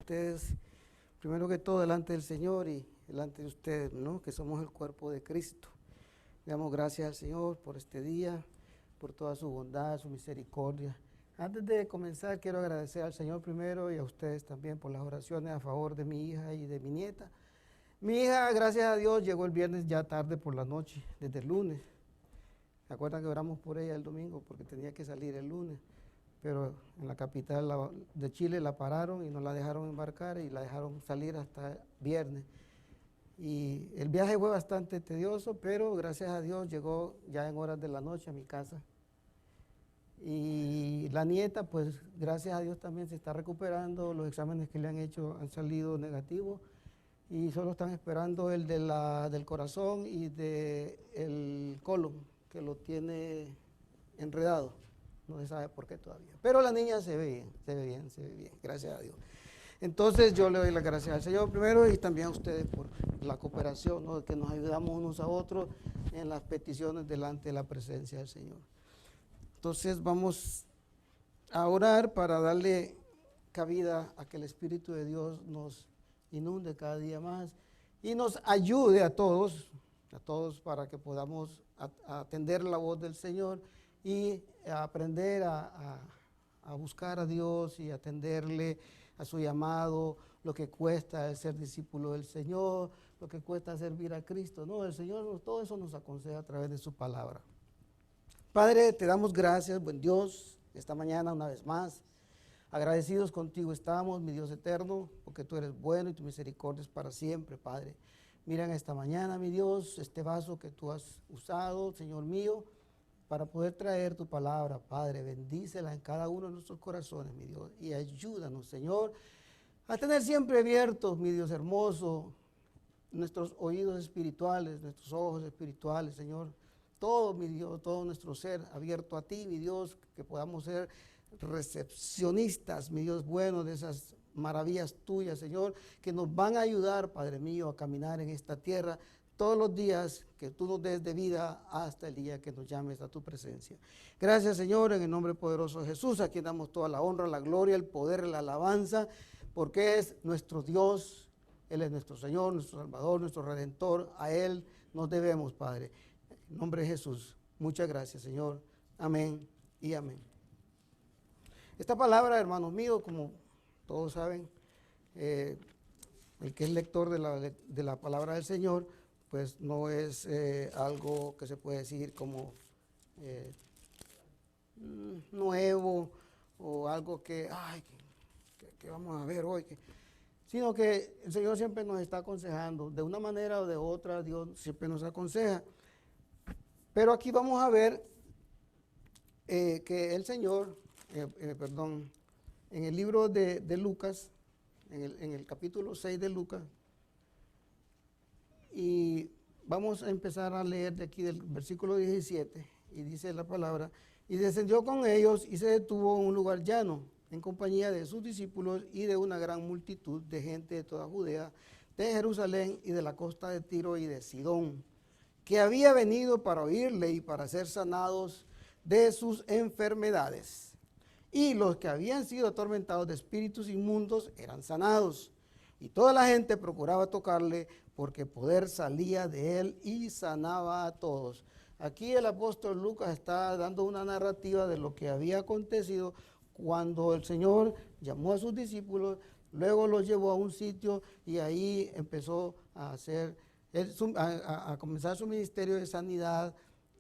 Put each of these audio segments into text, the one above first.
ustedes, primero que todo, delante del Señor y delante de ustedes, ¿no? Que somos el cuerpo de Cristo. Le damos gracias al Señor por este día, por toda su bondad, su misericordia. Antes de comenzar, quiero agradecer al Señor primero y a ustedes también por las oraciones a favor de mi hija y de mi nieta. Mi hija, gracias a Dios, llegó el viernes ya tarde por la noche, desde el lunes. ¿Se acuerdan que oramos por ella el domingo? Porque tenía que salir el lunes. Pero en la capital de Chile la pararon y no la dejaron embarcar y la dejaron salir hasta viernes. Y el viaje fue bastante tedioso, pero gracias a Dios llegó ya en horas de la noche a mi casa. Y la nieta, pues gracias a Dios también se está recuperando, los exámenes que le han hecho han salido negativos y solo están esperando el del corazón y del colon, que lo tiene enredado. No se sabe por qué todavía. Pero la niña se ve bien, se ve bien, se ve bien, gracias a Dios. Entonces yo le doy las gracias al Señor primero y también a ustedes por la cooperación, ¿no? Que nos ayudamos unos a otros en las peticiones delante de la presencia del Señor. Entonces vamos a orar para darle cabida a que el Espíritu de Dios nos inunde cada día más y nos ayude a todos para que podamos atender la voz del Señor y aprender a buscar a Dios y atenderle a su llamado, lo que cuesta el ser discípulo del Señor, lo que cuesta servir a Cristo. No, el Señor todo eso nos aconseja a través de su palabra. Padre, te damos gracias, buen Dios, esta mañana una vez más. Agradecidos contigo estamos, mi Dios eterno, porque tú eres bueno y tu misericordia es para siempre, Padre. Mira en esta mañana, mi Dios, este vaso que tú has usado, Señor mío, para poder traer tu palabra, Padre. Bendícela en cada uno de nuestros corazones, mi Dios, y ayúdanos, Señor, a tener siempre abiertos, mi Dios hermoso, nuestros oídos espirituales, nuestros ojos espirituales, Señor. Todo, mi Dios, todo nuestro ser abierto a ti, mi Dios, que podamos ser recepcionistas, mi Dios bueno, de esas maravillas tuyas, Señor, que nos van a ayudar, Padre mío, a caminar en esta tierra todos los días que tú nos des de vida hasta el día que nos llames a tu presencia. Gracias, Señor, en el nombre poderoso de Jesús, a quien damos toda la honra, la gloria, el poder, la alabanza, porque es nuestro Dios, Él es nuestro Señor, nuestro Salvador, nuestro Redentor, a Él nos debemos, Padre. En nombre de Jesús, muchas gracias, Señor. Amén y amén. Esta palabra, hermanos míos, como todos saben, el que es lector de la palabra del Señor, pues no es algo que se puede decir como nuevo o algo que vamos a ver hoy, sino que el Señor siempre nos está aconsejando, de una manera o de otra, Dios siempre nos aconseja. Pero aquí vamos a ver que el Señor, en el libro de Lucas, en el capítulo 6 de Lucas, y vamos a empezar a leer de aquí del versículo 17, y dice la palabra, y descendió con ellos y se detuvo en un lugar llano, en compañía de sus discípulos y de una gran multitud de gente de toda Judea, de Jerusalén y de la costa de Tiro y de Sidón, que había venido para oírle y para ser sanados de sus enfermedades. Y los que habían sido atormentados de espíritus inmundos eran sanados. Y toda la gente procuraba tocarle, porque poder salía de él y sanaba a todos. Aquí el apóstol Lucas está dando una narrativa de lo que había acontecido cuando el Señor llamó a sus discípulos, luego los llevó a un sitio y ahí empezó a comenzar su ministerio de sanidad,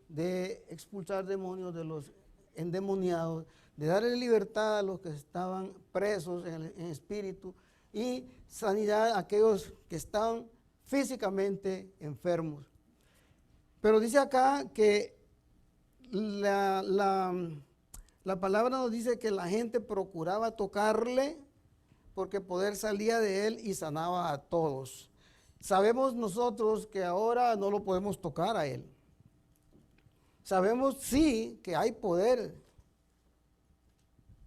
de expulsar demonios de los endemoniados, de darle libertad a los que estaban presos en espíritu y sanidad a aquellos que estaban físicamente enfermos. Pero dice acá que la palabra nos dice que la gente procuraba tocarle porque poder salía de él y sanaba a todos. Sabemos nosotros que ahora no lo podemos tocar a él. Sabemos sí que hay poder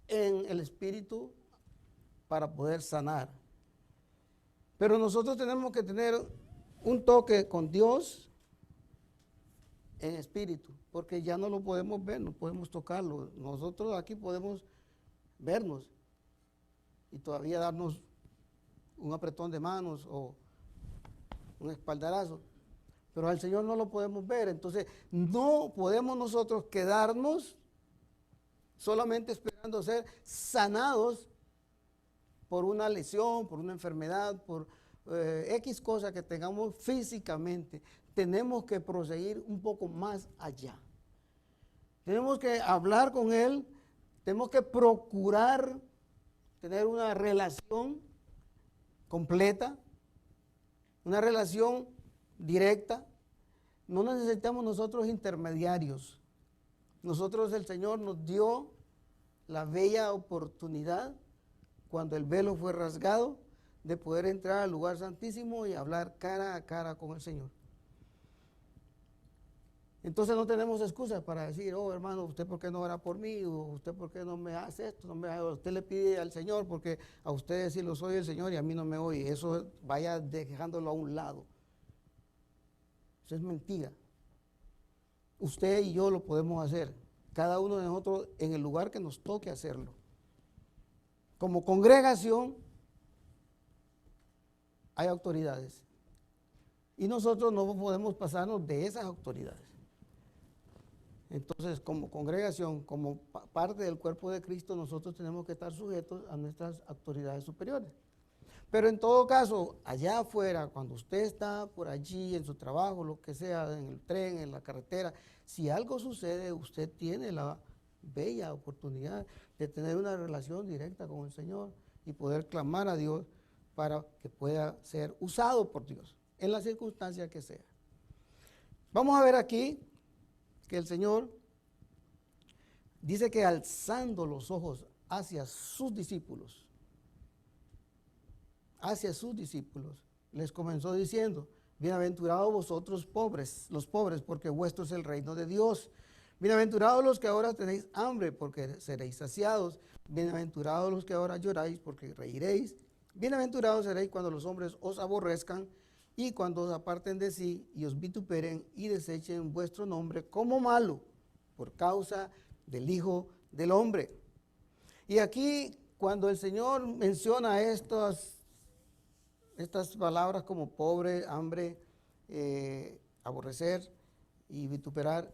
en el espíritu para poder sanar. Pero nosotros tenemos que tener un toque con Dios en espíritu, porque ya no lo podemos ver, no podemos tocarlo. Nosotros aquí podemos vernos y todavía darnos un apretón de manos o un espaldarazo, pero al Señor no lo podemos ver. Entonces no podemos nosotros quedarnos solamente esperando ser sanados por una lesión, por una enfermedad, por X cosa que tengamos físicamente. Tenemos que proseguir un poco más allá. Tenemos que hablar con Él, tenemos que procurar tener una relación completa, una relación directa. No necesitamos nosotros intermediarios. Nosotros, el Señor nos dio la bella oportunidad, cuando el velo fue rasgado, de poder entrar al lugar santísimo y hablar cara a cara con el Señor. Entonces no tenemos excusas para decir, oh hermano, ¿usted por qué no ora por mí? O ¿usted por qué no me hace esto? Usted le pide al Señor porque a usted sí lo soy el Señor y a mí no me oye. Eso vaya dejándolo a un lado. Eso es mentira. Usted y yo lo podemos hacer, cada uno de nosotros en el lugar que nos toque hacerlo. Como congregación hay autoridades y nosotros no podemos pasarnos de esas autoridades. Entonces, como congregación, como parte del cuerpo de Cristo, nosotros tenemos que estar sujetos a nuestras autoridades superiores. Pero en todo caso, allá afuera, cuando usted está por allí en su trabajo, lo que sea, en el tren, en la carretera, si algo sucede, usted tiene la bella oportunidad de tener una relación directa con el Señor y poder clamar a Dios para que pueda ser usado por Dios en la circunstancia que sea. Vamos a ver aquí que el Señor dice que alzando los ojos hacia sus discípulos, les comenzó diciendo, bienaventurados vosotros pobres, los pobres, porque vuestro es el reino de Dios. Bienaventurados los que ahora tenéis hambre, porque seréis saciados. Bienaventurados los que ahora lloráis, porque reiréis. Bienaventurados seréis cuando los hombres os aborrezcan y cuando os aparten de sí y os vituperen y desechen vuestro nombre como malo por causa del Hijo del Hombre. Y aquí, cuando el Señor menciona estas palabras como pobre, hambre, aborrecer y vituperar,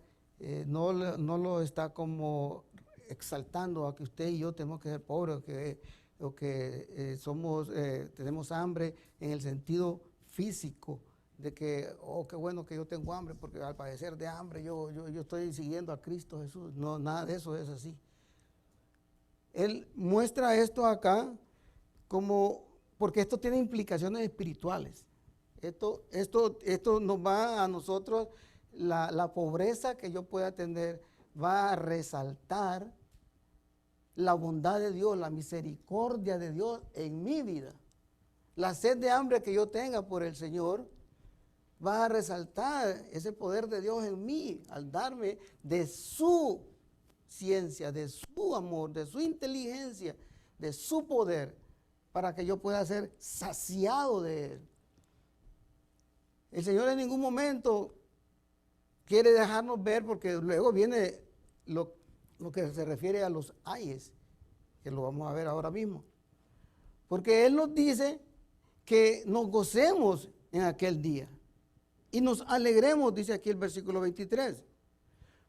no lo está como exaltando a que usted y yo tenemos que ser pobres o que tenemos hambre en el sentido físico de que, oh, qué bueno que yo tengo hambre, porque al padecer de hambre yo estoy siguiendo a Cristo Jesús. No, nada de eso es así. Él muestra esto acá porque esto tiene implicaciones espirituales. Esto nos va a nosotros, la pobreza que yo pueda tener, va a resaltar la bondad de Dios, la misericordia de Dios en mi vida. La sed de hambre que yo tenga por el Señor va a resaltar ese poder de Dios en mí al darme de su ciencia, de su amor, de su inteligencia, de su poder, para que yo pueda ser saciado de Él. El Señor en ningún momento quiere dejarnos ver, porque luego viene lo que se refiere a los ayes, que lo vamos a ver ahora mismo. Porque Él nos dice que nos gocemos en aquel día y nos alegremos, dice aquí el versículo 23.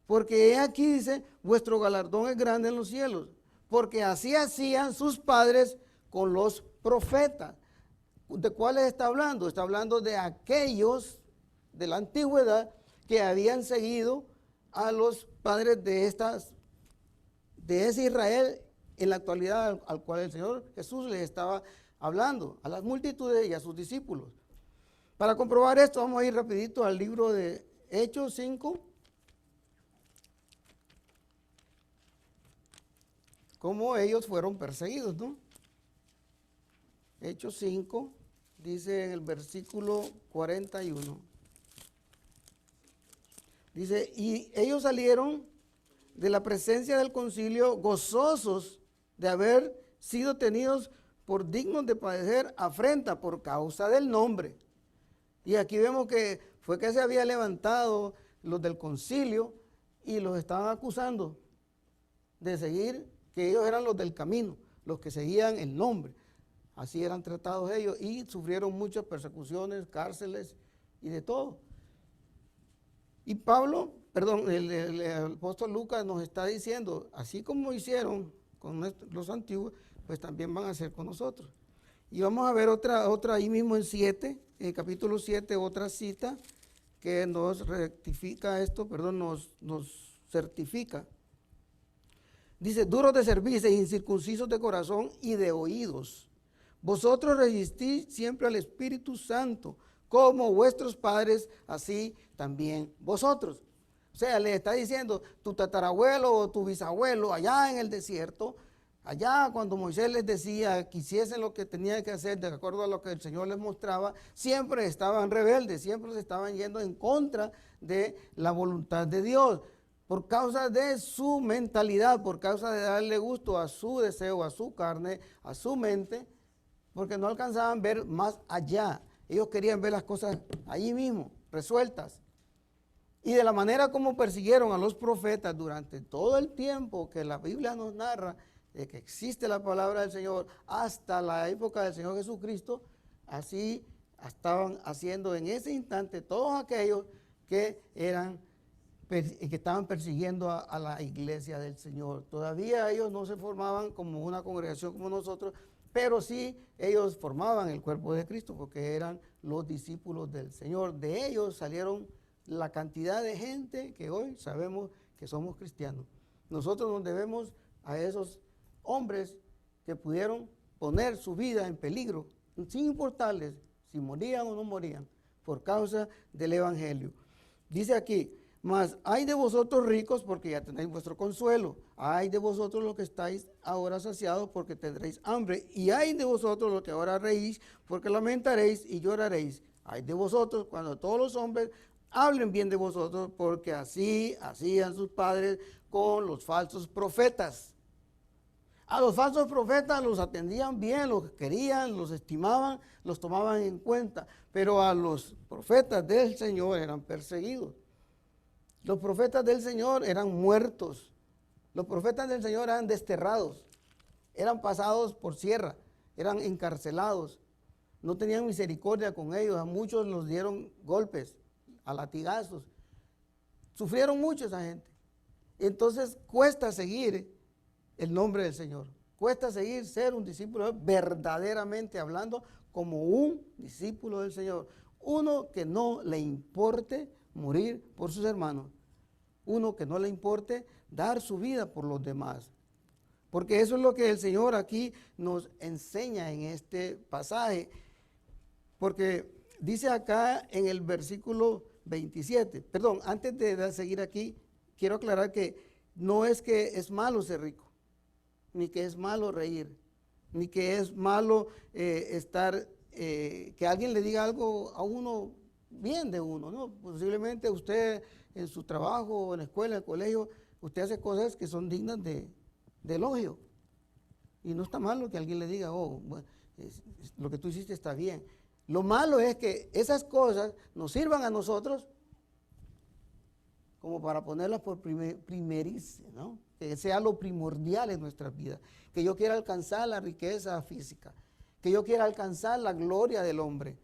Porque he aquí dice, vuestro galardón es grande en los cielos, porque así hacían sus padres con los profetas. ¿De cuáles está hablando? Está hablando de aquellos de la antigüedad que habían seguido a los padres de ese Israel en la actualidad al cual el Señor Jesús les estaba hablando, a las multitudes y a sus discípulos. Para comprobar esto, vamos a ir rapidito al libro de Hechos 5. Cómo ellos fueron perseguidos, ¿no? Hechos 5, dice en el versículo 41. Dice, y ellos salieron de la presencia del concilio gozosos de haber sido tenidos por dignos de padecer afrenta por causa del nombre. Y aquí vemos que fue que se había levantado los del concilio y los estaban acusando de seguir, que ellos eran los del camino, los que seguían el nombre. Así eran tratados ellos y sufrieron muchas persecuciones, cárceles y de todo. Y el apóstol Lucas nos está diciendo, así como hicieron con los antiguos, pues también van a hacer con nosotros. Y vamos a ver otra ahí mismo en el capítulo 7, otra cita que nos rectifica esto, nos certifica. Dice, duros de cerviz e incircuncisos de corazón y de oídos. Vosotros resistís siempre al Espíritu Santo, como vuestros padres, así también vosotros. O sea, le está diciendo, tu tatarabuelo o tu bisabuelo allá en el desierto, allá cuando Moisés les decía que hiciesen lo que tenían que hacer de acuerdo a lo que el Señor les mostraba, siempre estaban rebeldes, siempre se estaban yendo en contra de la voluntad de Dios. Por causa de su mentalidad, por causa de darle gusto a su deseo, a su carne, a su mente, porque no alcanzaban a ver más allá. Ellos querían ver las cosas allí mismo, resueltas. Y de la manera como persiguieron a los profetas durante todo el tiempo que la Biblia nos narra, de que existe la palabra del Señor, hasta la época del Señor Jesucristo, así estaban haciendo en ese instante todos aquellos que estaban persiguiendo a la iglesia del Señor. Todavía ellos no se formaban como una congregación como nosotros, pero sí ellos formaban el cuerpo de Cristo porque eran los discípulos del Señor. De ellos salieron la cantidad de gente que hoy sabemos que somos cristianos. Nosotros nos debemos a esos hombres que pudieron poner su vida en peligro, sin importarles si morían o no morían, por causa del evangelio. Dice aquí, mas hay de vosotros ricos porque ya tenéis vuestro consuelo, hay de vosotros los que estáis ahora saciados porque tendréis hambre, y hay de vosotros los que ahora reís porque lamentaréis y lloraréis. Hay de vosotros cuando todos los hombres hablen bien de vosotros, porque así hacían sus padres con los falsos profetas. A los falsos profetas los atendían bien, los querían, los estimaban, los tomaban en cuenta, pero a los profetas del Señor eran perseguidos. Los profetas del Señor eran muertos. Los profetas del Señor eran desterrados, eran pasados por sierra, eran encarcelados. No tenían misericordia con ellos, a muchos los dieron golpes, a latigazos. Sufrieron mucho esa gente. Entonces cuesta seguir el nombre del Señor. Cuesta seguir ser un discípulo verdaderamente hablando como un discípulo del Señor. Uno que no le importe morir por sus hermanos. Uno que no le importe dar su vida por los demás. Porque eso es lo que el Señor aquí nos enseña en este pasaje. Porque dice acá en el versículo 27, perdón, antes de seguir aquí, quiero aclarar que no es que es malo ser rico, ni que es malo reír, ni que es malo que alguien le diga algo a uno bien de uno, ¿no? Posiblemente usted en su trabajo, en la escuela, en el colegio, usted hace cosas que son dignas de elogio. Y no está malo que alguien le diga, oh, bueno, lo que tú hiciste está bien. Lo malo es que esas cosas nos sirvan a nosotros como para ponerlas por primerice, ¿no? Que sea lo primordial en nuestras vidas. Que yo quiera alcanzar la riqueza física, que yo quiera alcanzar la gloria del hombre,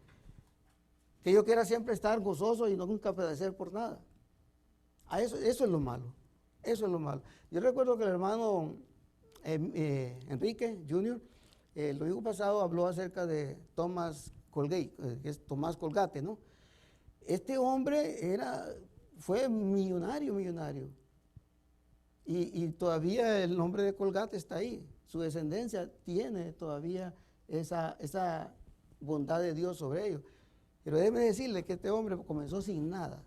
que yo quiera siempre estar gozoso y no nunca padecer por nada. Eso es lo malo, eso es lo malo. Yo recuerdo que el hermano Enrique Jr., el domingo pasado habló acerca de Thomas Colgate, que es Tomás Colgate, ¿no? Este hombre fue millonario. Y todavía el nombre de Colgate está ahí. Su descendencia tiene todavía esa bondad de Dios sobre ellos. Pero déjeme decirle que este hombre comenzó sin nada.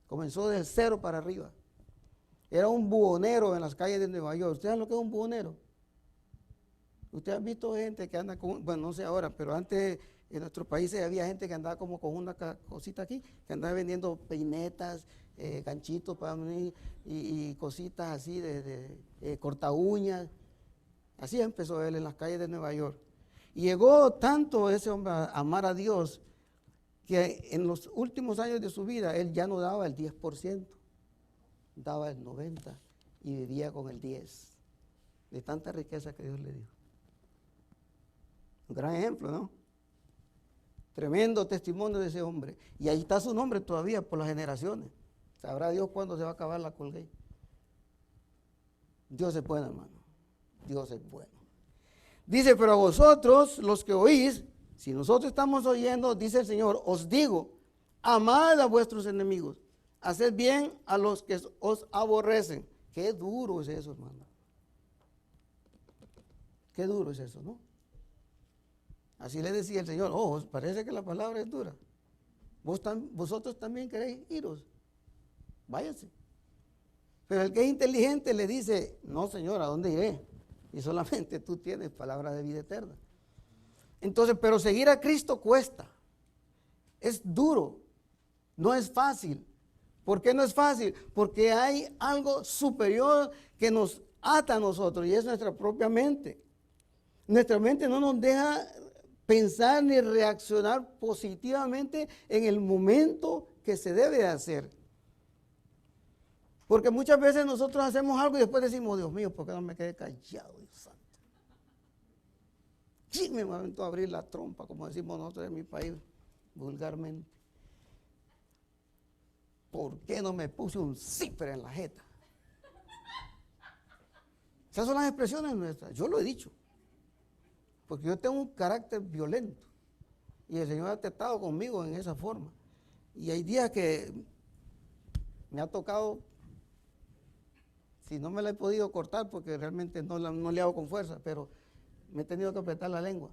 Comenzó del cero para arriba. Era un buhonero en las calles de Nueva York. ¿Ustedes saben lo que es un buhonero? Ustedes han visto gente que anda con, bueno, no sé ahora, pero antes en nuestros países había gente que andaba como con una cosita aquí, que andaba vendiendo peinetas, ganchitos para venir y cositas así de corta uñas. Así empezó él en las calles de Nueva York. Y llegó tanto ese hombre a amar a Dios que en los últimos años de su vida él ya no daba el 10%, daba el 90% y vivía con el 10% de tanta riqueza que Dios le dio. Un gran ejemplo, ¿no? Tremendo testimonio de ese hombre. Y ahí está su nombre todavía por las generaciones. Sabrá Dios cuándo se va a acabar la Colgate. Dios es bueno, hermano. Dios es bueno. Dice, pero a vosotros, los que oís, si nosotros estamos oyendo, dice el Señor, os digo, amad a vuestros enemigos, haced bien a los que os aborrecen. Qué duro es eso, hermano. Qué duro es eso, ¿no? Así le decía el Señor, oh, parece que la palabra es dura. Vosotros también queréis iros. Váyanse. Pero el que es inteligente le dice, no, Señor, ¿a dónde iré? Y solamente tú tienes palabra de vida eterna. Entonces, pero seguir a Cristo cuesta. Es duro. No es fácil. ¿Por qué no es fácil? Porque hay algo superior que nos ata a nosotros y es nuestra propia mente. Nuestra mente no nos deja pensar ni reaccionar positivamente en el momento que se debe de hacer. Porque muchas veces nosotros hacemos algo y después decimos, Dios mío, ¿por qué no me quedé callado, Dios santo? Sí, me aventó a abrir la trompa, como decimos nosotros en mi país, vulgarmente. ¿Por qué no me puse un zipper en la jeta? Esas son las expresiones nuestras, yo lo he dicho. Porque yo tengo un carácter violento y el Señor ha tratado conmigo en esa forma. Y hay días que me ha tocado, si no me la he podido cortar porque realmente no le hago con fuerza, pero me he tenido que apretar la lengua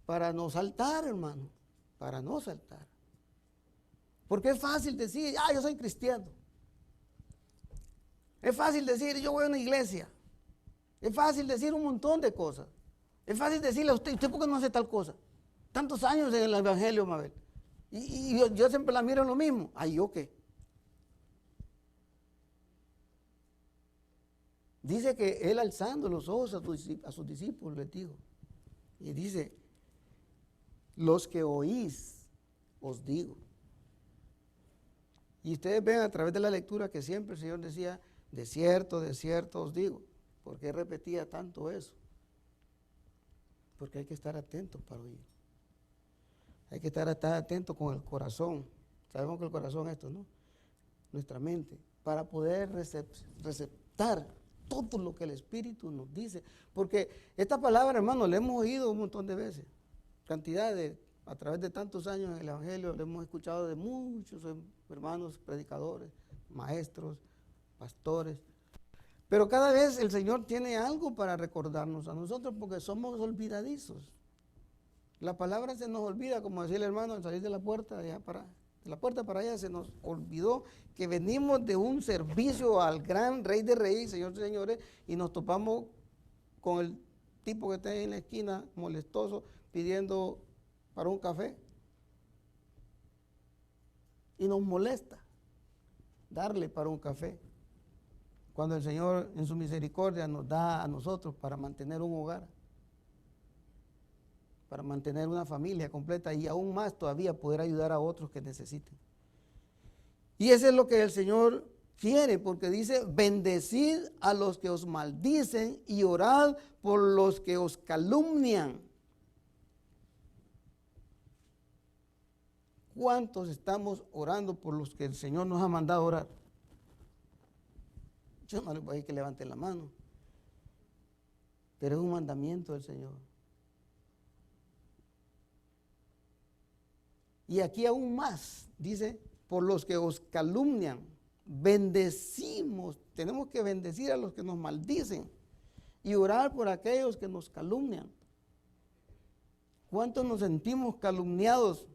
para no saltar, hermano, para no saltar. Porque es fácil decir, yo soy cristiano. Es fácil decir, yo voy a una iglesia. Es fácil decir un montón de cosas. Es fácil decirle a usted por qué no hace tal cosa. Tantos años en el evangelio, Mabel. Y yo siempre la miro en lo mismo. ¿Yo qué? Dice que él alzando los ojos a sus discípulos les dijo. Y dice, los que oís, os digo. Y ustedes ven a través de la lectura que siempre el Señor decía, de cierto os digo. ¿Por qué repetía tanto eso? Porque hay que estar atentos para oír. Hay que estar atentos con el corazón. Sabemos que el corazón es esto, ¿no? Nuestra mente. Para poder receptar todo lo que el Espíritu nos dice. Porque esta palabra, hermano, la hemos oído un montón de veces. A través de tantos años en el Evangelio, la hemos escuchado de muchos hermanos predicadores, maestros, pastores. Pero cada vez el Señor tiene algo para recordarnos a nosotros porque somos olvidadizos. La palabra se nos olvida, como decía el hermano, al salir de la puerta para allá se nos olvidó que venimos de un servicio al gran Rey de Reyes, Señor de Señores, y nos topamos con el tipo que está ahí en la esquina molestoso pidiendo para un café. Y nos molesta darle para un café. Cuando el Señor en su misericordia nos da a nosotros para mantener un hogar, para mantener una familia completa y aún más todavía poder ayudar a otros que necesiten. Y eso es lo que el Señor quiere, porque dice, bendecid a los que os maldicen y orad por los que os calumnian. ¿Cuántos estamos orando por los que el Señor nos ha mandado a orar? Yo no les voy a decir que levanten la mano, pero es un mandamiento del Señor. Y aquí aún más, dice, por los que os calumnian, bendecimos, tenemos que bendecir a los que nos maldicen y orar por aquellos que nos calumnian. ¿Cuántos nos sentimos calumniados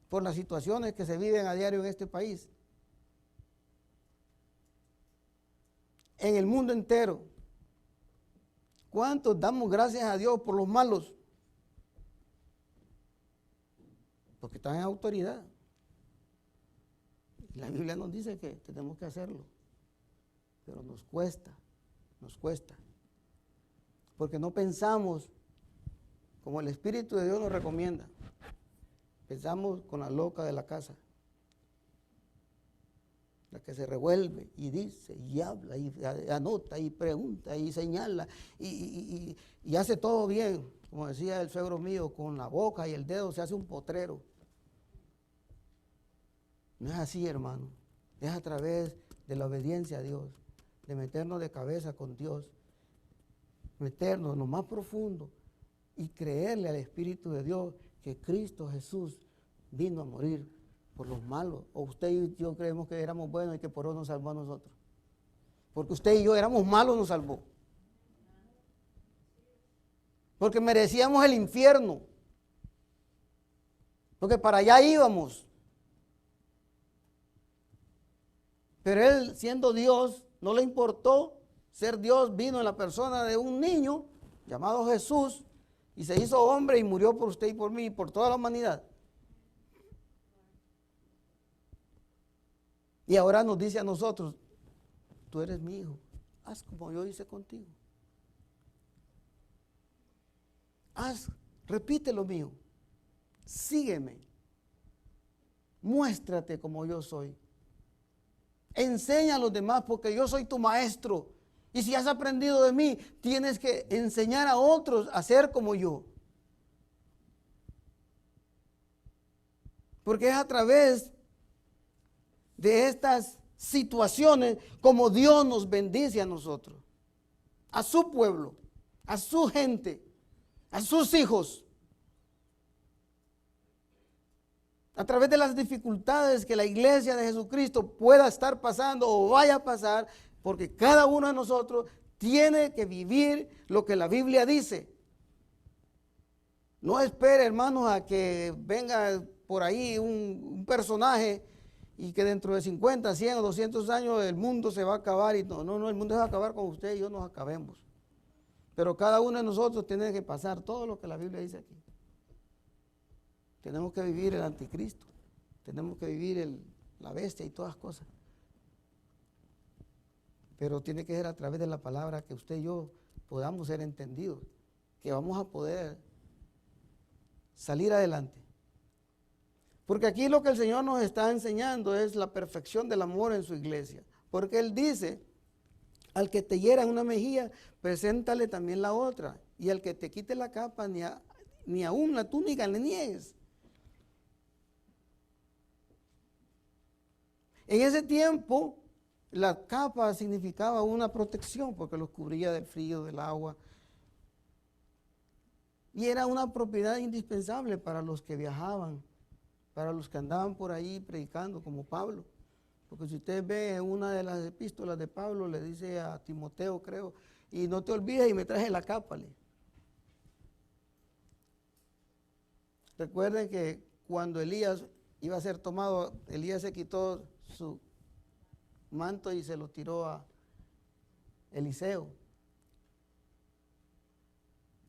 por las situaciones que se viven a diario en este país? En el mundo entero. ¿Cuántos damos gracias a Dios por los malos? Porque están en autoridad. La Biblia nos dice que tenemos que hacerlo, pero nos cuesta. Porque no pensamos como el Espíritu de Dios nos recomienda. Pensamos con la loca de la casa, la que se revuelve y dice y habla y anota y pregunta y señala y hace todo bien. como decía el suegro mío, con la boca y el dedo se hace un potrero. No es así, hermano. Es a través de la obediencia a Dios, de meternos de cabeza con Dios, meternos en lo más profundo y creerle al Espíritu de Dios que Cristo Jesús vino a morir por los malos. O usted y yo creemos que éramos buenos y que por eso nos salvó a nosotros. Porque usted y yo éramos malos, nos salvó. Porque merecíamos el infierno. Porque para allá íbamos. Pero Él, siendo Dios, no le importó ser Dios, vino en la persona de un niño llamado Jesús y se hizo hombre y murió por usted y por mí y por toda la humanidad. Y ahora nos dice a nosotros, tú eres mi hijo, haz como yo hice contigo. Haz, repite lo mío, sígueme, muéstrate como yo soy. Enseña a los demás porque yo soy tu maestro. Y si has aprendido de mí, tienes que enseñar a otros a ser como yo. Porque es a través de estas situaciones como Dios nos bendice a nosotros, a su pueblo, a su gente, a sus hijos. A través de las dificultades que la iglesia de Jesucristo pueda estar pasando o vaya a pasar, porque cada uno de nosotros tiene que vivir lo que la Biblia dice. No espere, hermanos, a que venga por ahí un personaje y que dentro de 50, 100 o 200 años el mundo se va a acabar. Y no, el mundo se va a acabar con usted y yo nos acabemos. Pero cada uno de nosotros tiene que pasar todo lo que la Biblia dice aquí. Tenemos que vivir el anticristo, tenemos que vivir la bestia y todas las cosas. Pero tiene que ser a través de la palabra que usted y yo podamos ser entendidos, que vamos a poder salir adelante. Porque aquí lo que el Señor nos está enseñando es la perfección del amor en su iglesia. Porque Él dice, al que te hiera en una mejilla, preséntale también la otra. Y al que te quite la capa, ni aún la túnica le niegues. En ese tiempo, la capa significaba una protección porque los cubría del frío, del agua. Y era una propiedad indispensable para los que viajaban, para los que andaban por ahí predicando, como Pablo. Porque si usted ve una de las epístolas de Pablo, le dice a Timoteo, creo, y no te olvides y me traje la capa. Recuerden que cuando Elías iba a ser tomado, Elías se quitó su manto y se lo tiró a Eliseo.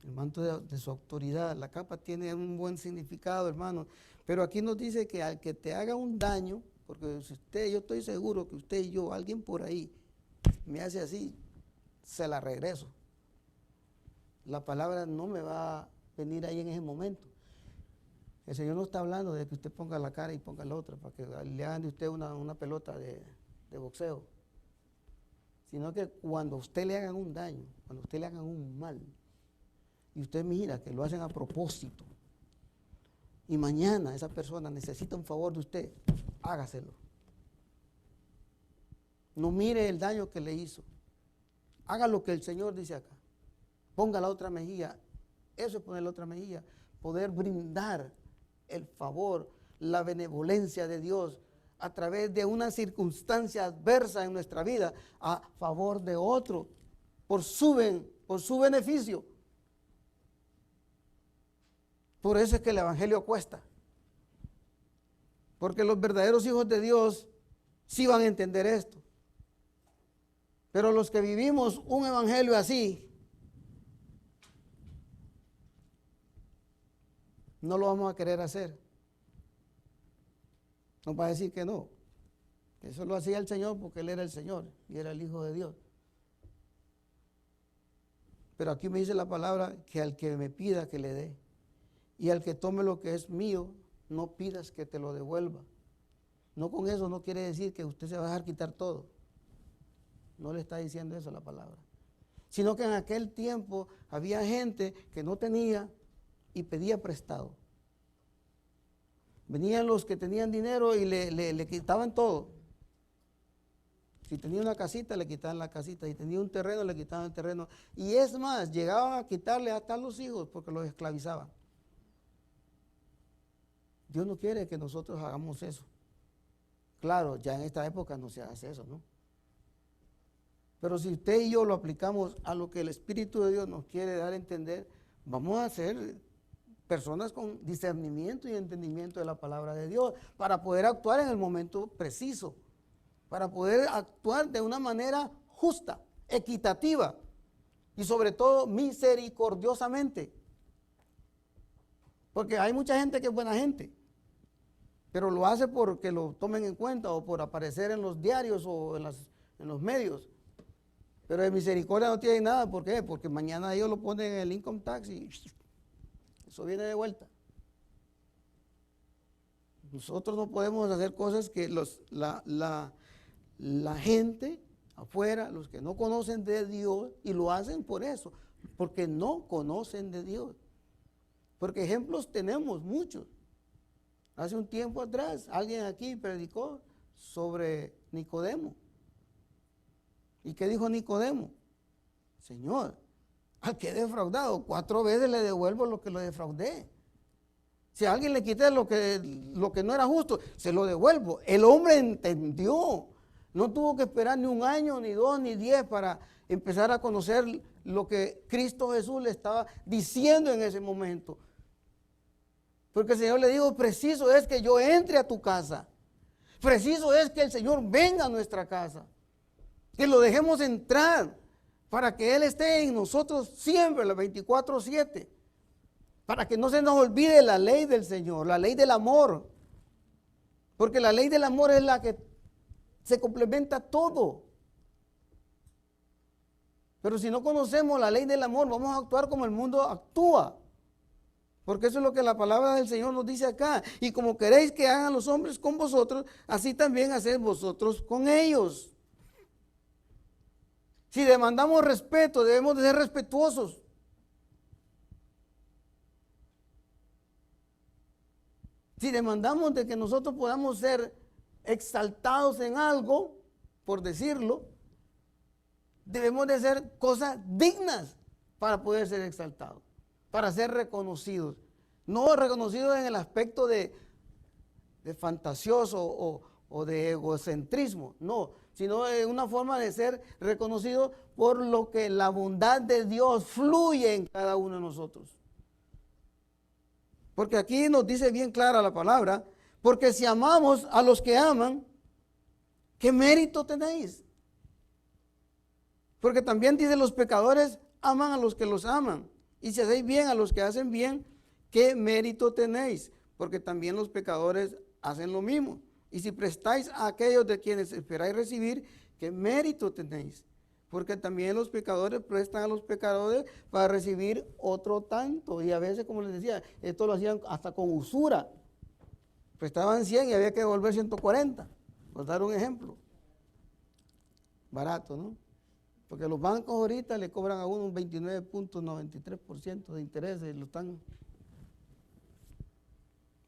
El manto de su autoridad. La capa tiene un buen significado, hermano. Pero aquí nos dice que al que te haga un daño, porque si yo estoy seguro que usted y yo, alguien por ahí, me hace así, se la regreso. La palabra no me va a venir ahí en ese momento. El Señor no está hablando de que usted ponga la cara y ponga la otra, para que le hagan de usted una pelota de boxeo. Sino que cuando usted le hagan un daño, cuando usted le hagan un mal, y usted mira que lo hacen a propósito, y mañana esa persona necesita un favor de usted, hágaselo. No mire el daño que le hizo. Haga lo que el Señor dice acá. Ponga la otra mejilla. Eso es poner la otra mejilla. Poder brindar el favor, la benevolencia de Dios a través de una circunstancia adversa en nuestra vida a favor de otro, por su beneficio. Por eso es que el evangelio cuesta. Porque los verdaderos hijos de Dios sí van a entender esto. Pero los que vivimos un evangelio así, no lo vamos a querer hacer. No va a decir que no. Eso lo hacía el Señor porque Él era el Señor y era el Hijo de Dios. Pero aquí me dice la palabra que al que me pida que le dé. Y al que tome lo que es mío, no pidas que te lo devuelva. No, con eso no quiere decir que usted se va a dejar quitar todo. No le está diciendo eso la palabra. sino que en aquel tiempo había gente que no tenía y pedía prestado. Venían los que tenían dinero y le quitaban todo. Si tenía una casita, le quitaban la casita. Si tenía un terreno, le quitaban el terreno. Y es más, llegaban a quitarle hasta a los hijos porque los esclavizaban. Dios no quiere que nosotros hagamos eso. Claro, ya en esta época no se hace eso, ¿no? Pero si usted y yo lo aplicamos a lo que el Espíritu de Dios nos quiere dar a entender, vamos a ser personas con discernimiento y entendimiento de la palabra de Dios para poder actuar en el momento preciso, para poder actuar de una manera justa, equitativa y sobre todo misericordiosamente. Porque hay mucha gente que es buena gente, pero lo hace porque lo tomen en cuenta o por aparecer en los diarios o en los medios. Pero de misericordia no tiene nada. ¿Por qué? Porque mañana ellos lo ponen en el income tax y eso viene de vuelta. Nosotros no podemos hacer cosas que la gente afuera, los que no conocen de Dios, y lo hacen por eso, porque no conocen de Dios. Porque ejemplos tenemos muchos. Hace un tiempo atrás alguien aquí predicó sobre Nicodemo. ¿Y qué dijo Nicodemo? Señor, al que he defraudado, 4 veces le devuelvo lo que lo defraudé. Si a alguien le quité lo que no era justo, se lo devuelvo. El hombre entendió. No tuvo que esperar ni 1 año, ni 2, ni 10 para empezar a conocer lo que Cristo Jesús le estaba diciendo en ese momento. Porque el Señor le dijo, preciso es que yo entre a tu casa. Preciso es que el Señor venga a nuestra casa. Que lo dejemos entrar para que Él esté en nosotros siempre, las 24/7. Para que no se nos olvide la ley del Señor, la ley del amor. Porque la ley del amor es la que se complementa todo. Pero si no conocemos la ley del amor, vamos a actuar como el mundo actúa. Porque eso es lo que la palabra del Señor nos dice acá. Y como queréis que hagan los hombres con vosotros, así también haced vosotros con ellos. Si demandamos respeto, debemos de ser respetuosos. Si demandamos de que nosotros podamos ser exaltados en algo, por decirlo, debemos de hacer cosas dignas para poder ser exaltados, para ser reconocidos. No reconocidos en el aspecto de fantasioso o de egocentrismo, no, sino de una forma de ser reconocidos por lo que la bondad de Dios fluye en cada uno de nosotros. Porque aquí nos dice bien clara la palabra, porque si amamos a los que aman, ¿qué mérito tenéis? Porque también dice los pecadores aman a los que los aman. Y si hacéis bien a los que hacen bien, ¿qué mérito tenéis? Porque también los pecadores hacen lo mismo. Y si prestáis a aquellos de quienes esperáis recibir, ¿qué mérito tenéis? Porque también los pecadores prestan a los pecadores para recibir otro tanto. Y a veces, como les decía, esto lo hacían hasta con usura. Prestaban 100 y había que devolver 140. Por dar un ejemplo. Barato, ¿no? Porque los bancos ahorita le cobran a uno un 29.93% de interés y lo están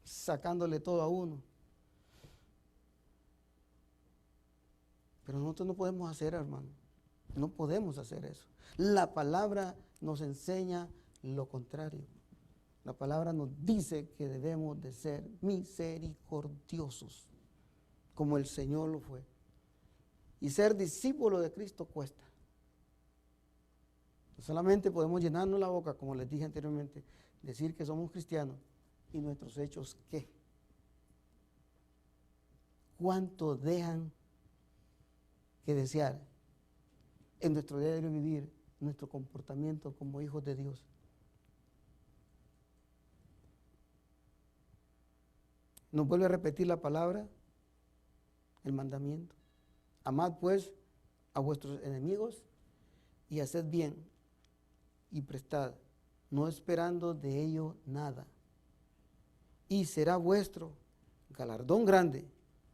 sacándole todo a uno. Pero nosotros no podemos hacer, hermano. No podemos hacer eso. La palabra nos enseña lo contrario. La palabra nos dice que debemos de ser misericordiosos, como el Señor lo fue. Y ser discípulo de Cristo cuesta. No solamente podemos llenarnos la boca, como les dije anteriormente, decir que somos cristianos, y nuestros hechos, ¿qué? ¿Cuánto dejan que desear en nuestro diario vivir, nuestro comportamiento como hijos de Dios? Nos vuelve a repetir la palabra, el mandamiento. Amad pues a vuestros enemigos y haced bien y prestad, no esperando de ello nada. Y será vuestro galardón grande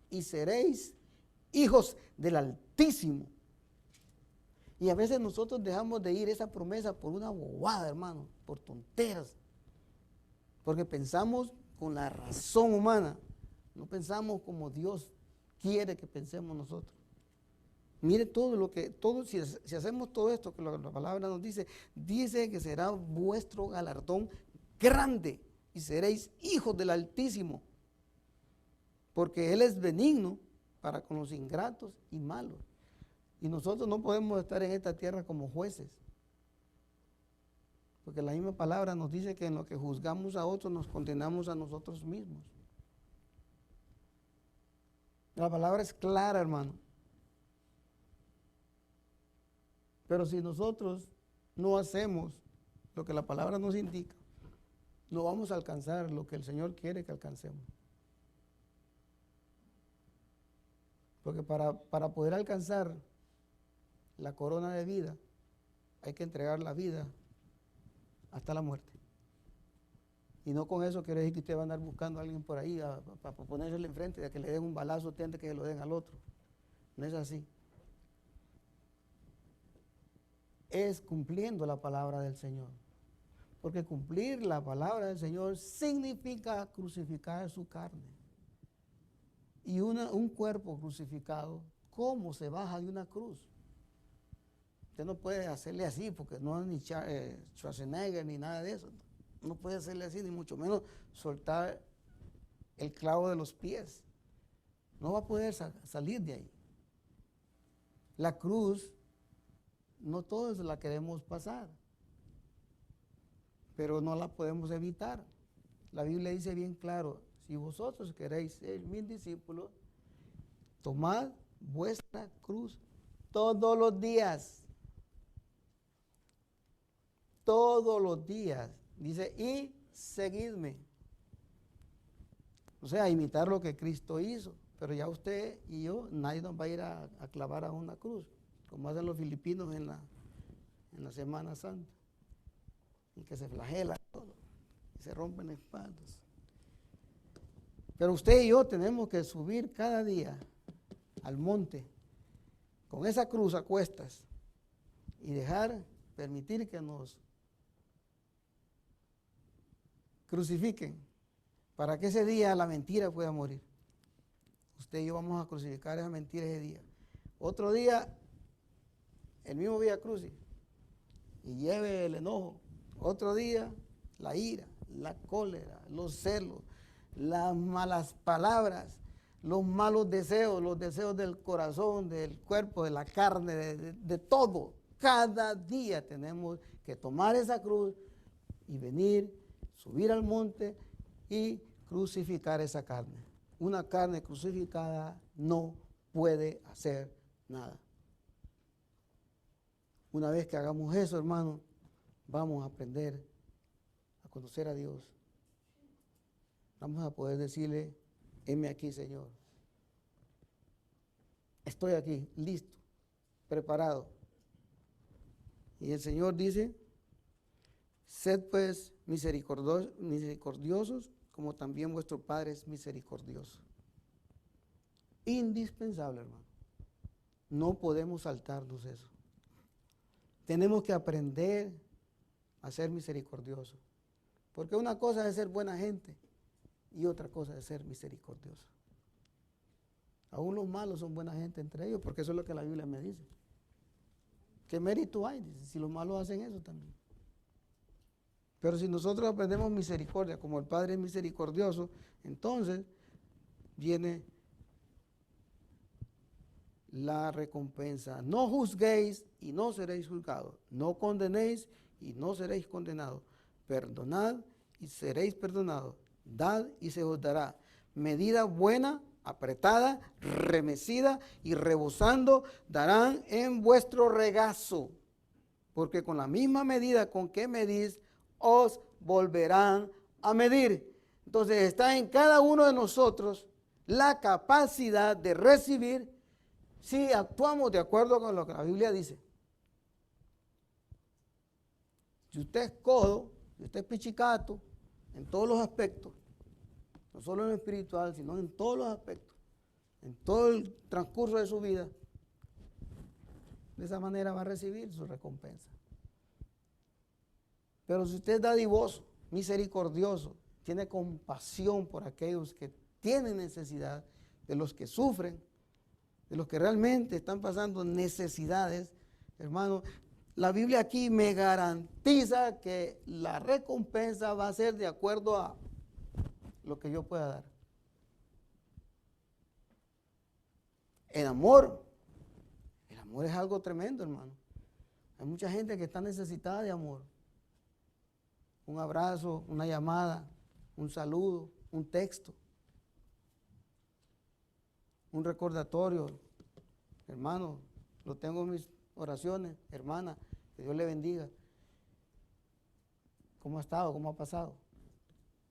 y seréis hijos del Altísimo. Y a veces nosotros dejamos de ir esa promesa por una bobada, hermano, por tonteras. Porque pensamos con la razón humana, no pensamos como Dios quiere que pensemos nosotros. Mire todo lo que, si hacemos todo esto que la palabra nos dice, dice que será vuestro galardón grande y seréis hijos del Altísimo, porque Él es benigno para con los ingratos y malos. Y nosotros no podemos estar en esta tierra como jueces, porque la misma palabra nos dice que en lo que juzgamos a otros nos condenamos a nosotros mismos. La palabra es clara, hermano. Pero si nosotros no hacemos lo que la palabra nos indica, no vamos a alcanzar lo que el Señor quiere que alcancemos. Porque para poder alcanzar la corona de vida, hay que entregar la vida hasta la muerte. Y no con eso quiere decir que usted va a andar buscando a alguien por ahí para ponérsele enfrente, de que le den un balazo antes que se lo den al otro. No es así. Es cumpliendo la palabra del Señor. Porque cumplir la palabra del Señor significa crucificar su carne. Y un cuerpo crucificado, ¿cómo se baja de una cruz? Usted no puede hacerle así, porque no es ni Schwarzenegger ni nada de eso. No puede hacerle así, ni mucho menos soltar el clavo de los pies. No va a poder salir de ahí. La cruz, no todos la queremos pasar, pero no la podemos evitar. La Biblia dice bien claro, si vosotros queréis ser mis discípulos, tomad vuestra cruz todos los días. Todos los días. Dice, y seguidme. O sea, imitar lo que Cristo hizo. Pero ya usted y yo, nadie nos va a ir a clavar a una cruz, como hacen los filipinos en la Semana Santa. Y que se flagela todo, y se rompen espaldas. Pero usted y yo tenemos que subir cada día al monte con esa cruz a cuestas y permitir que nos crucifiquen para que ese día la mentira pueda morir. Usted y yo vamos a crucificar esa mentira ese día. Otro día, el mismo Vía Crucis, y lleve el enojo. Otro día, la ira, la cólera, los celos, las malas palabras, los malos deseos, los deseos del corazón, del cuerpo, de la carne, de todo. Cada día tenemos que tomar esa cruz y venir, subir al monte y crucificar esa carne. Una carne crucificada no puede hacer nada. Una vez que hagamos eso, hermano, vamos a aprender a conocer a Dios. Vamos a poder decirle, heme aquí, Señor. Estoy aquí, listo, preparado. Y el Señor dice, sed pues misericordiosos, como también vuestro Padre es misericordioso. Indispensable, hermano. No podemos saltarnos eso. Tenemos que aprender a ser misericordiosos. Porque una cosa es ser buena gente y otra cosa es ser misericordioso. Aún los malos son buena gente entre ellos, porque eso es lo que la Biblia me dice. ¿Qué mérito hay? Dice, si los malos hacen eso también. Pero si nosotros aprendemos misericordia, como el Padre es misericordioso, entonces viene la recompensa. No juzguéis y no seréis juzgados. No condenéis y no seréis condenados. Perdonad y seréis perdonados. Dad y se os dará. Medida buena, apretada, remecida y rebosando, darán en vuestro regazo. Porque con la misma medida con que medís, os volverán a medir. Entonces está en cada uno de nosotros la capacidad de recibir si actuamos de acuerdo con lo que la Biblia dice. Si usted es codo, si usted es pichicato, en todos los aspectos, no solo en lo espiritual, sino en todos los aspectos, en todo el transcurso de su vida, De esa manera va a recibir su recompensa. Pero si usted es dadivoso, misericordioso, tiene compasión por aquellos que tienen necesidad, de los que sufren, de los que realmente están pasando necesidades, hermano, la Biblia aquí me garantiza que la recompensa va a ser de acuerdo a lo que yo pueda dar. El amor es algo tremendo, hermano. Hay mucha gente que está necesitada de amor. Un abrazo, una llamada, un saludo, un texto, un recordatorio. Hermano, lo tengo en mis oraciones. Hermana, que Dios le bendiga. ¿Cómo ha estado? ¿Cómo ha pasado?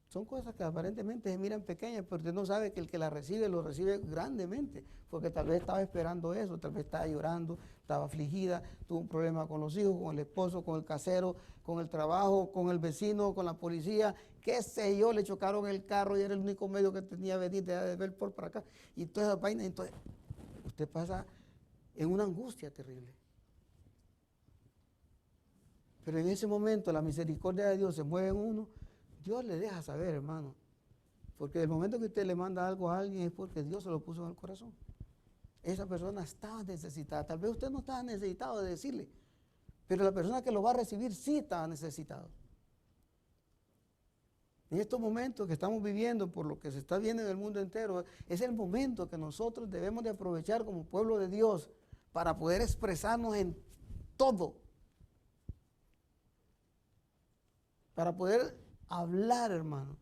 Son cosas que aparentemente se miran pequeñas, pero usted no sabe que el que la recibe, lo recibe grandemente, porque tal vez estaba esperando eso, tal vez estaba llorando, estaba afligida, tuvo un problema con los hijos, con el esposo, con el casero, con el trabajo, con el vecino, con la policía, qué sé yo, le chocaron el carro y era el único medio que tenía venir de ver por acá, y toda esa vaina. Entonces, usted pasa en una angustia terrible. Pero en ese momento la misericordia de Dios se mueve en uno. Dios le deja saber, hermano, porque el momento que usted le manda algo a alguien es porque Dios se lo puso en el corazón. Esa persona estaba necesitada. Tal vez usted no estaba necesitado de decirle, pero la persona que lo va a recibir sí estaba necesitado. En estos momentos que estamos viviendo, por lo que se está viendo en el mundo entero, es el momento que nosotros debemos de aprovechar como pueblo de Dios para poder expresarnos en todo, para poder hablar, hermano,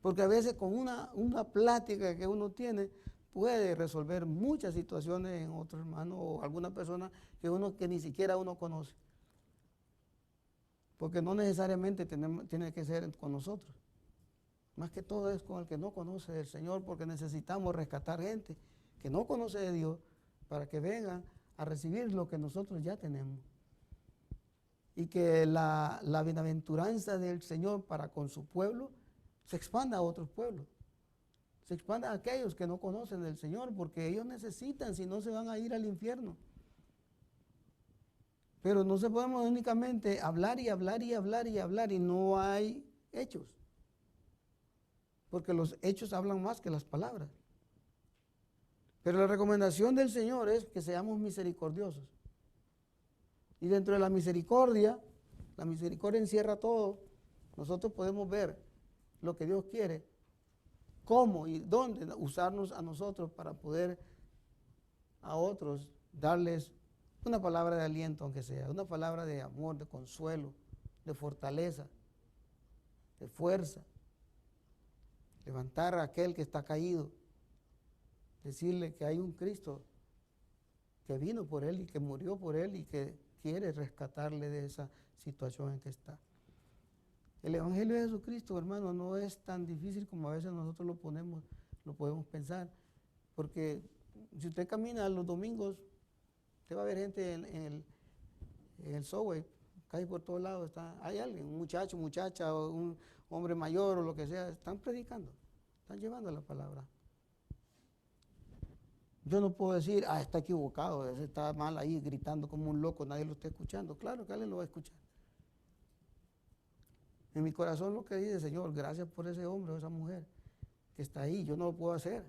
porque a veces con una plática que uno tiene puede resolver muchas situaciones en otro hermano o alguna persona que ni siquiera uno conoce, porque no necesariamente tiene que ser con nosotros, más que todo es con el que no conoce del Señor, porque necesitamos rescatar gente que no conoce de Dios para que vengan a recibir lo que nosotros ya tenemos. Y que la bienaventuranza del Señor para con su pueblo se expanda a otros pueblos, se expanda a aquellos que no conocen del Señor, porque ellos necesitan, si no se van a ir al infierno. Pero no se podemos únicamente hablar y hablar y hablar y hablar y no hay hechos, porque los hechos hablan más que las palabras. Pero la recomendación del Señor es que seamos misericordiosos. Y dentro de la misericordia encierra todo. Nosotros podemos ver lo que Dios quiere, cómo y dónde usarnos a nosotros para poder a otros darles una palabra de aliento, aunque sea, una palabra de amor, de consuelo, de fortaleza, de fuerza. Levantar a aquel que está caído, decirle que hay un Cristo que vino por él y que murió por él y que quiere rescatarle de esa situación en que está. El Evangelio de Jesucristo, hermano, no es tan difícil como a veces nosotros lo podemos pensar, porque si usted camina los domingos, usted va a ver gente en el subway, casi por todos lados hay alguien, un muchacho, muchacha, o un hombre mayor o lo que sea, están predicando, están llevando la palabra. Yo no puedo decir, está equivocado, ese está mal ahí gritando como un loco, nadie lo está escuchando. Claro que alguien lo va a escuchar. En mi corazón lo que dice, Señor, gracias por ese hombre o esa mujer que está ahí, yo no lo puedo hacer.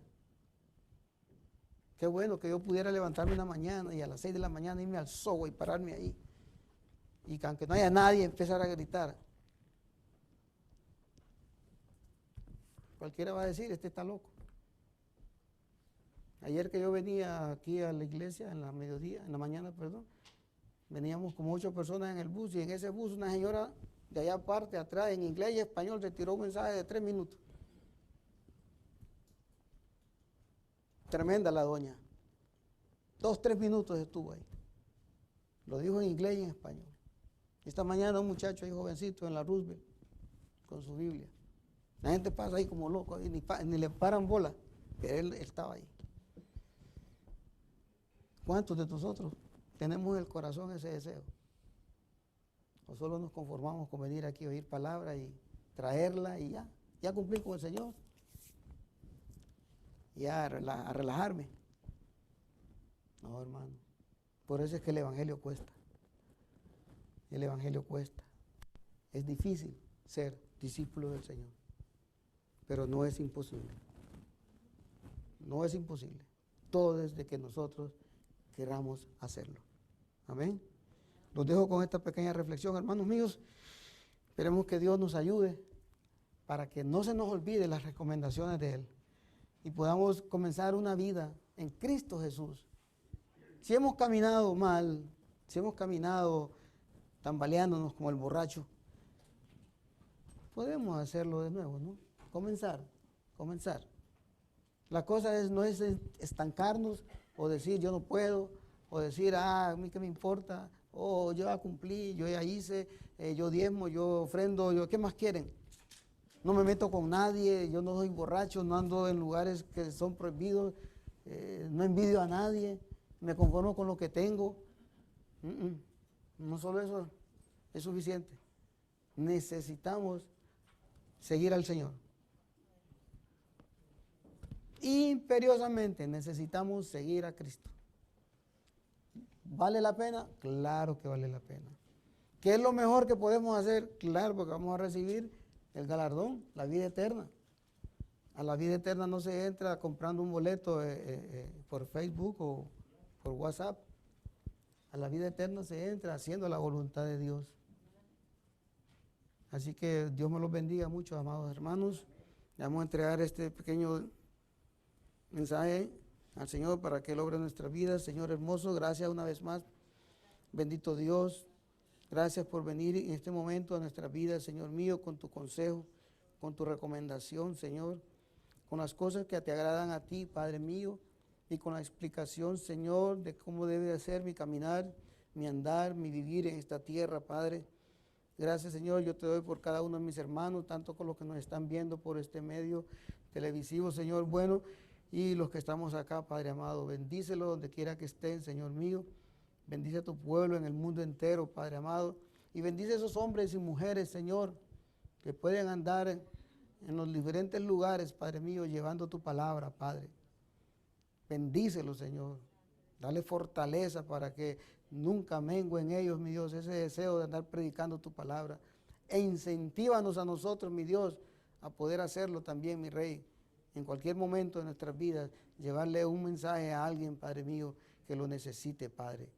Qué bueno que yo pudiera levantarme una mañana y a las 6 de la mañana irme al subway y pararme ahí. Y que aunque no haya nadie, empezar a gritar. Cualquiera va a decir, este está loco. Ayer que yo venía aquí a la iglesia en la mañana, veníamos como 8 personas en el bus y en ese bus una señora de allá aparte, atrás, en inglés y español, se tiró un mensaje de 3 minutos. Tremenda la doña. 2, 3 minutos estuvo ahí. Lo dijo en inglés y en español. Esta mañana un muchacho ahí jovencito en la Roosevelt con su Biblia. La gente pasa ahí como loco, y ni le paran bola, pero él estaba ahí. ¿Cuántos de nosotros tenemos en el corazón ese deseo? ¿O solo nos conformamos con venir aquí a oír palabra y traerla y ya cumplí con el Señor? Ya a relajarme. No, hermano. Por eso es que el Evangelio cuesta. El Evangelio cuesta. Es difícil ser discípulo del Señor, pero no es imposible. No es imposible. Todo desde que nosotros queramos hacerlo. Amén. Los dejo con esta pequeña reflexión, hermanos míos. Esperemos que Dios nos ayude para que no se nos olvide las recomendaciones de Él y podamos comenzar una vida en Cristo Jesús. Si hemos caminado mal, si hemos caminado tambaleándonos como el borracho, podemos hacerlo de nuevo, ¿no? Comenzar. La cosa no es estancarnos o decir yo no puedo, o decir, a mí qué me importa, o yo ya cumplí, yo ya hice, yo diezmo, yo ofrendo, ¿qué más quieren? No me meto con nadie, yo no soy borracho, no ando en lugares que son prohibidos, no envidio a nadie, me conformo con lo que tengo. No solo eso es suficiente. Necesitamos seguir al Señor. Imperiosamente necesitamos seguir a Cristo. ¿Vale la pena? Claro que vale la pena. ¿Qué es lo mejor que podemos hacer? Claro, porque vamos a recibir el galardón, la vida eterna. A la vida eterna no se entra comprando un boleto por Facebook o por WhatsApp. A la vida eterna se entra haciendo la voluntad de Dios. Así que Dios me los bendiga mucho, amados hermanos. Le vamos a entregar este pequeño mensaje al Señor para que Él obre nuestra vida. Señor hermoso, gracias una vez más. Bendito Dios, gracias por venir en este momento a nuestra vida, Señor mío, con tu consejo, con tu recomendación, Señor, con las cosas que te agradan a ti, Padre mío, y con la explicación, Señor, de cómo debe de ser mi caminar, mi andar, mi vivir en esta tierra, Padre. Gracias, Señor, yo te doy por cada uno de mis hermanos, tanto con los que nos están viendo por este medio televisivo, Señor, bueno, y los que estamos acá, Padre amado, bendícelos donde quiera que estén, Señor mío. Bendice a tu pueblo en el mundo entero, Padre amado. Y bendice a esos hombres y mujeres, Señor, que pueden andar en los diferentes lugares, Padre mío, llevando tu palabra, Padre. Bendícelos, Señor. Dale fortaleza para que nunca mengue en ellos, mi Dios, ese deseo de andar predicando tu palabra. E incentívanos a nosotros, mi Dios, a poder hacerlo también, mi Rey. En cualquier momento de nuestras vidas, llevarle un mensaje a alguien, Padre mío, que lo necesite, Padre.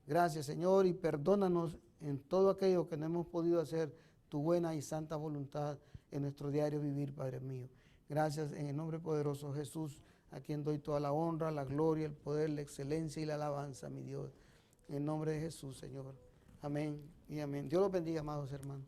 Gracias, Señor, y perdónanos en todo aquello que no hemos podido hacer tu buena y santa voluntad en nuestro diario vivir, Padre mío. Gracias en el nombre poderoso de Jesús, a quien doy toda la honra, la gloria, el poder, la excelencia y la alabanza, mi Dios. En el nombre de Jesús, Señor. Amén y amén. Dios los bendiga, amados hermanos.